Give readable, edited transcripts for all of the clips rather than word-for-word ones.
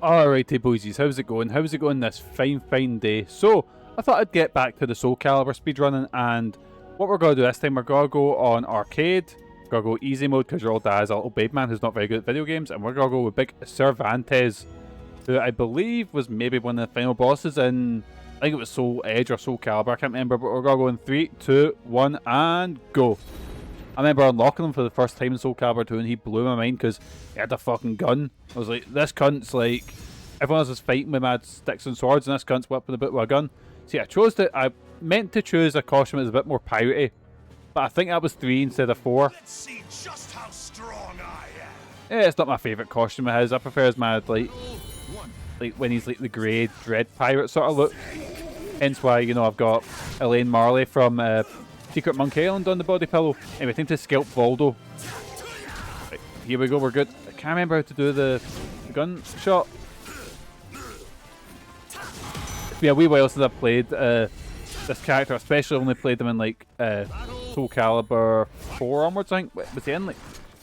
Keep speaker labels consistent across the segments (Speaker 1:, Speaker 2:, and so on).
Speaker 1: Alrighty boysies, how's it going? How's it going this fine day? So, I thought I'd get back to the Soul Calibur speedrunning, and what we're going to do this time, we're going to go on arcade, we're going to go easy mode because your old dad is a little babe man who's not very good at video games, and we're going to go with big Cervantes, who I believe was maybe one of the final bosses in, I think it was Soul Edge or Soul Calibur, I can't remember, but we're going to go in 3, 2, 1, and go. I remember unlocking him for the first time in Soul Calibur 2 and he blew my mind because he had a fucking gun. I was like, this cunt's like, everyone else is fighting with mad sticks and swords and this cunt's whipping a bit with a gun. See, I meant to choose a costume that was a bit more piratey, but I think that was 3 instead of 4.
Speaker 2: Let's see just how strong I am.
Speaker 1: Yeah, it's not my favourite costume of his. I prefer his mad, like when he's like the grey dread pirate sort of look. Hence why, you know, I've got Elaine Marley from Secret Monkey Island on the body pillow. Anyway, time to scalp Voldo. Right, here we go, we're good. I can't remember how to do the gun shot. It's been a wee while since I've played this character, especially only played them in like Soul Calibur 4 onwards, I think. Was he in like...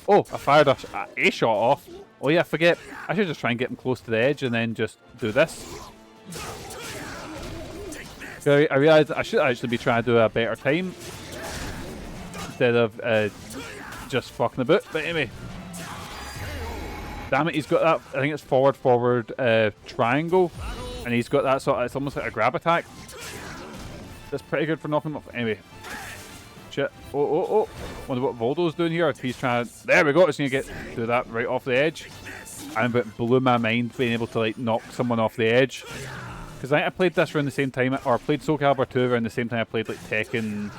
Speaker 1: Oh, I fired a shot off. Oh yeah, I forget. I should just try and get him close to the edge and then just do this. I realised I should actually be trying to do a better time instead of just fucking about. But anyway, damn it, he's got that. I think it's forward triangle, and he's got that sort of. It's almost like a grab attack. That's pretty good for knocking him off. Anyway, shit. Oh! Wonder what Voldo's doing here. If he's trying. There we go. It's gonna do that right off the edge. And it blew my mind being able to like knock someone off the edge. Because I played this around the same time, or I played Soul Calibur 2 around the same time I played like Tekken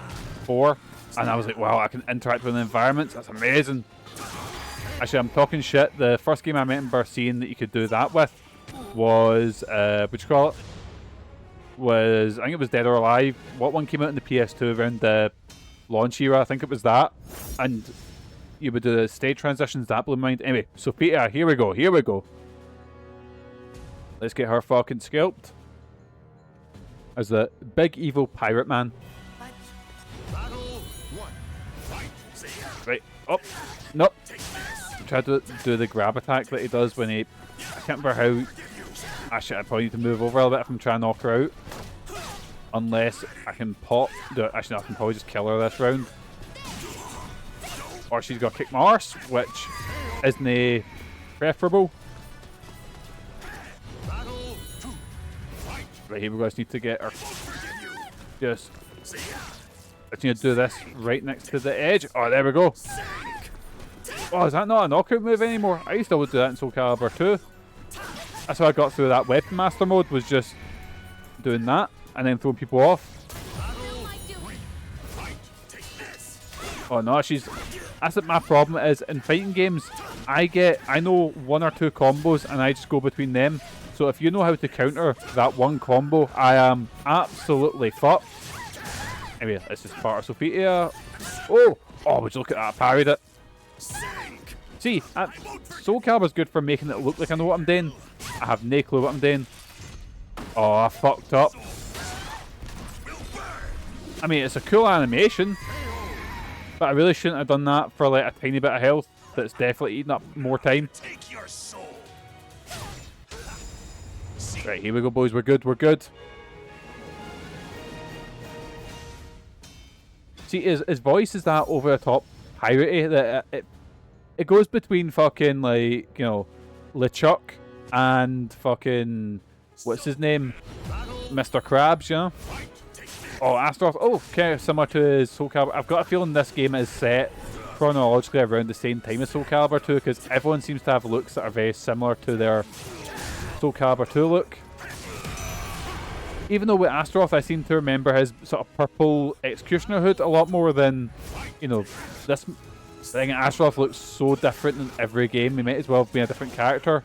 Speaker 1: 4, and I was like, wow, I can interact with the environments, that's amazing. Actually, I'm talking shit, the first game I remember seeing that you could do that with was, what'd you call it? I think it was Dead or Alive. What one came out in the PS2 around the launch era? I think it was that. And you would do the stage transitions, that blew my mind. Anyway, Sophia, here we go. Let's get her fucking scalped. As the big evil pirate man. Right, up. Nope. Try to do the grab attack that he does when he... I can't remember how... Actually, I probably need to move over a little bit if I'm trying to knock her out. Unless I can pop... Actually, no, I can probably just kill her this round. Or she's got to kick my arse, which isn't preferable. Right, here we go, I just need to get her. I just need to do this right next to the edge. Oh, there we go. Oh, is that not a knockout move anymore? I used to always do that in Soul Calibur 2. That's how I got through that Weapon Master mode, was just doing that and then throwing people off. Oh no, that's what my problem is in fighting games. I know 1 or 2 combos and I just go between them. So if you know how to counter that one combo, I am absolutely fucked. Anyway, this is part of Sophia. Oh, would you look at that? I parried it. See, Soul Calibur's good for making it look like I know what I'm doing. I have no clue what I'm doing. Oh, I fucked up. I mean, it's a cool animation, but I really shouldn't have done that for like a tiny bit of health that's definitely eating up more time. Right, here we go, boys. We're good. See, his voice is that over the top piratey that it goes between fucking like, you know, LeChuck and fucking what's his name, Mr. Krabs, you know. Oh, Astaroth. Oh, okay, similar to his Soul Calibur. I've got a feeling this game is set chronologically around the same time as Soul Calibur 2 because everyone seems to have looks that are very similar to their Soul Calibur 2 look. Even though with Astaroth I seem to remember his sort of purple executioner hood a lot more than, you know, this thing. Astaroth looks so different in every game, he might as well have been a different character.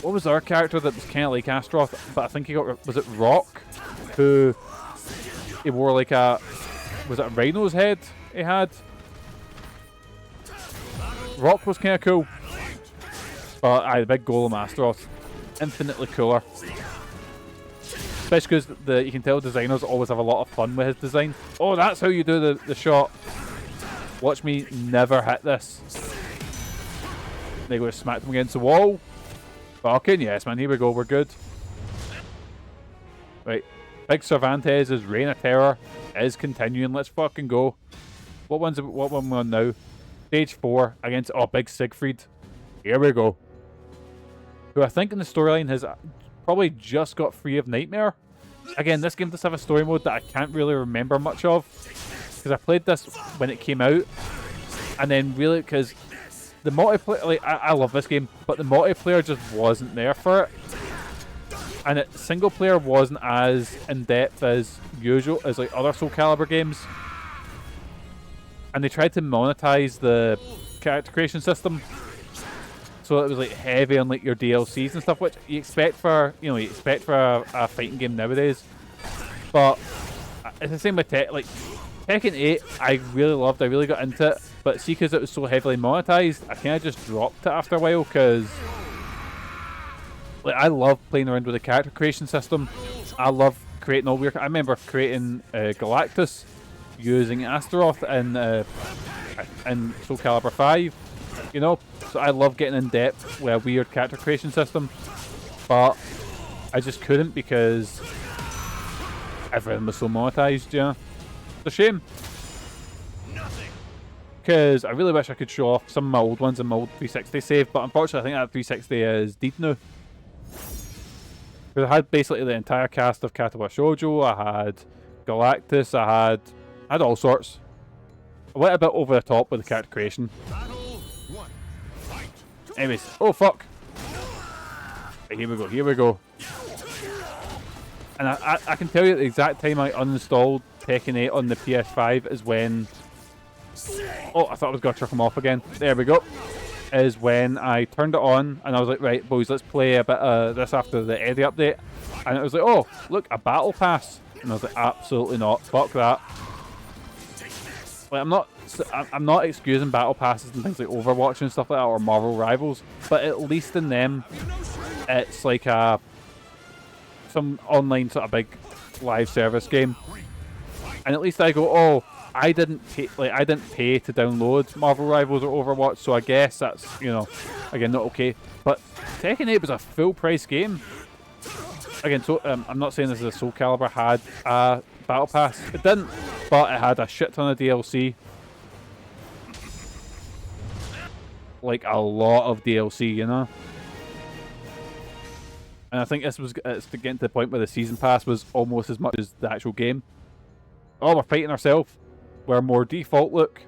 Speaker 1: What was our character that was kind of like Astaroth, but I think he got, was it Rock? Who, he wore like a, was it a rhino's head he had? Rock was kind of cool. But the big golem Astaroth, infinitely cooler. Especially because you can tell designers always have a lot of fun with his design. Oh, that's how you do the shot. Watch me never hit this. There you go, smacked him against the wall. Fucking yes, man. Here we go. We're good. Right. Big Cervantes' Reign of Terror is continuing. Let's fucking go. What one we on now? Stage 4 against Big Siegfried. Here we go. Who I think in the storyline has probably just got free of Nightmare. Again, this game does have a story mode that I can't really remember much of, because I played this when it came out, and then really because the multiplayer, like I love this game, but the multiplayer just wasn't there for it, and single player wasn't as in depth as usual as like other Soul Calibur games, and they tried to monetize the character creation system. So it was like heavy on like your DLCs and stuff, which you expect for a fighting game nowadays. But it's the same with like Tekken 8. I really loved. I really got into it. But see, because it was so heavily monetized, I kind of just dropped it after a while. Because like I love playing around with the character creation system. I love creating all weird. I remember creating Galactus using Astaroth in Soul Calibur 5. You know, so I love getting in depth with a weird character creation system, but I just couldn't because everything was so monetized. Yeah, it's a shame. Because I really wish I could show off some of my old ones in my old 360 save, but unfortunately, I think that 360 is dead now. Because I had basically the entire cast of Katawa Shoujo. I had Galactus. I had all sorts. I went a bit over the top with the character creation. Anyways, oh fuck. Right, here we go. And I can tell you the exact time I uninstalled Tekken 8 on the PS5 is when... Oh, I thought I was going to chuck him off again. There we go. Is when I turned it on and I was like, right, boys, let's play a bit of this after the Eddie update. And it was like, oh, look, a battle pass. And I was like, absolutely not. Fuck that. Like, I'm not excusing battle passes and things like Overwatch and stuff like that, or Marvel Rivals, but at least in them, it's like some online sort of big live service game, and at least I go, oh, I didn't pay to download Marvel Rivals or Overwatch, so I guess that's, you know, again, not okay. But Tekken 8 was a full price game. Again, so I'm not saying this is a Soul Calibur had a battle pass. It didn't, but it had a shit ton of DLC. Like a lot of DLC, you know. And I think it's getting to the point where the season pass was almost as much as the actual game. Oh, we're fighting ourselves. We're more default look,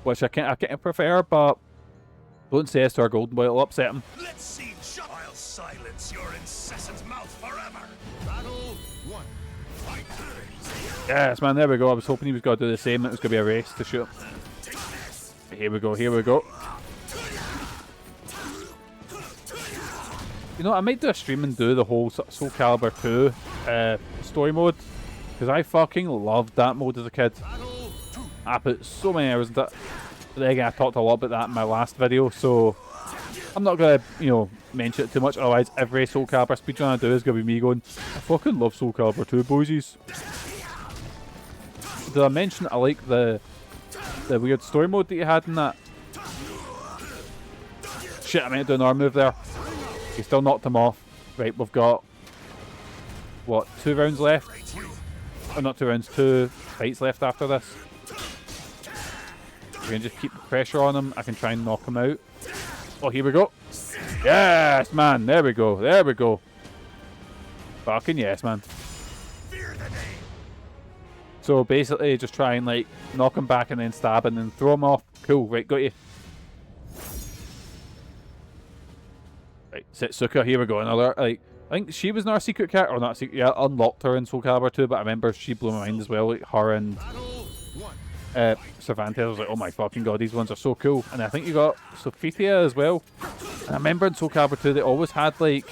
Speaker 1: which I can't prefer, but don't say it's to our golden boy, it'll upset him.
Speaker 2: Let's see. I'll silence your incessant mouth forever. Battle 1. Fight.
Speaker 1: Yes, man, there we go. I was hoping he was going to do the same. It was going to be a race to shoot. Here we go, here we go. You know, I might do a stream and do the whole Soul Calibur 2 story mode, because I fucking loved that mode as a kid. I put so many hours into it. But then again, I talked a lot about that in my last video, so I'm not going to, you know, mention it too much, otherwise every Soul Calibur speedrun I do is going to be me going, I fucking love Soul Calibur 2, boysies. Did I mention I like the weird story mode that you had in that? Shit, I meant to do an arm move there. He still knocked him off. Right, we've got, what, 2 rounds left? Oh, not 2 rounds, 2 fights left after this. We can just keep the pressure on him. I can try and knock him out. Oh, here we go. Yes, man. There we go. There we go. Fucking yes, man. So basically, just try and like knock him back and then stab and then throw him off. Cool. Right, got you. Right, Setsuka. Here we go. Another, like, I think she was in our secret character, or not secret. Yeah, unlocked her in Soul Calibur 2, but I remember she blew my mind as well. Like her and Cervantes. I was like, oh my fucking god, these ones are so cool. And I think you got Sophia as well. And I remember in Soul Calibur 2 they always had like,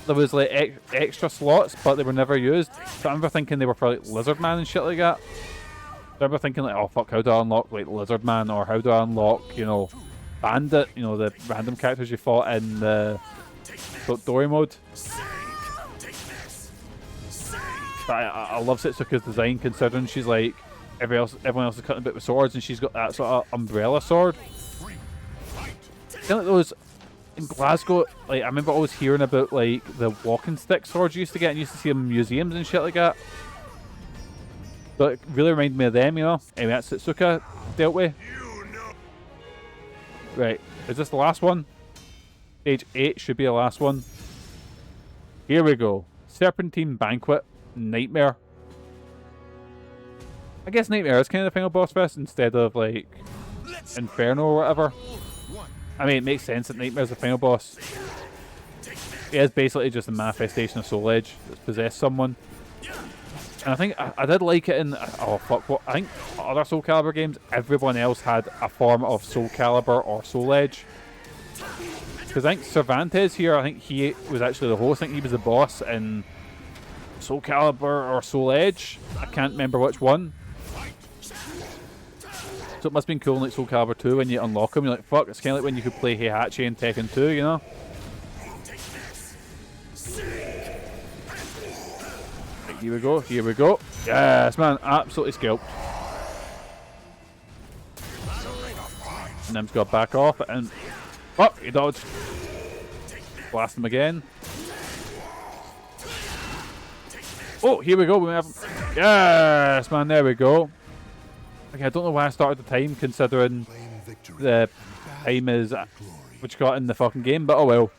Speaker 1: there was like extra slots, but they were never used. So I remember thinking they were for like Lizard Man and shit like that. I remember thinking like, oh fuck, how do I unlock like Lizard Man, or how do I unlock, you know, Bandit, you know, the random characters you fought in the Dory mode. But I love Setsuka's design, considering she's like, everyone else is cutting a bit with swords, and she's got that sort of umbrella sword. I feel like those in Glasgow, like I remember always hearing about like the walking stick swords you used to get, and you used to see them in museums and shit like that. But it really reminded me of them, you know. Anyway, that's Setsuka dealt with. Right, is this the last one? Stage 8 should be the last one. Here we go. Serpentine Banquet, Nightmare. I guess Nightmare is kind of the final boss first instead of like Inferno or whatever. I mean, it makes sense that Nightmare is the final boss. It is basically just a manifestation of Soul Edge that's possessed someone. And I think I did like it in... Oh, fuck. What? I think other Soul Calibur games, everyone else had a form of Soul Calibur or Soul Edge. Because I think Cervantes here, I think he was actually the host. I think he was the boss in Soul Calibur or Soul Edge. I can't remember which one. So it must have been cool in like Soul Calibur 2 when you unlock him. You're like, fuck, it's kind of like when you could play Heihachi in Tekken 2, you know? Right, here we go, here we go. Yes, man, absolutely scalped. And them's got to back off and... Fuck, he dodged. Blast him again. Oh, here we go. We have... Yes, man, there we go. Okay, I don't know why I started the time, considering the time is which got in the fucking game, but oh well.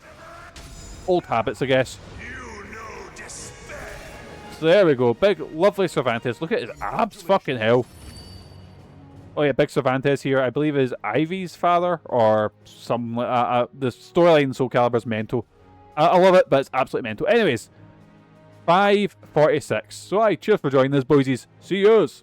Speaker 1: Old habits, I guess. So there we go. Big, lovely Cervantes. Look at his abs, fucking hell. Oh yeah, big Cervantes here. I believe is Ivy's father, or something like that. The storyline in Soul Calibur is mental. I love it, but it's absolutely mental. Anyways, 5:46. So cheers for joining us, boysies. See yous.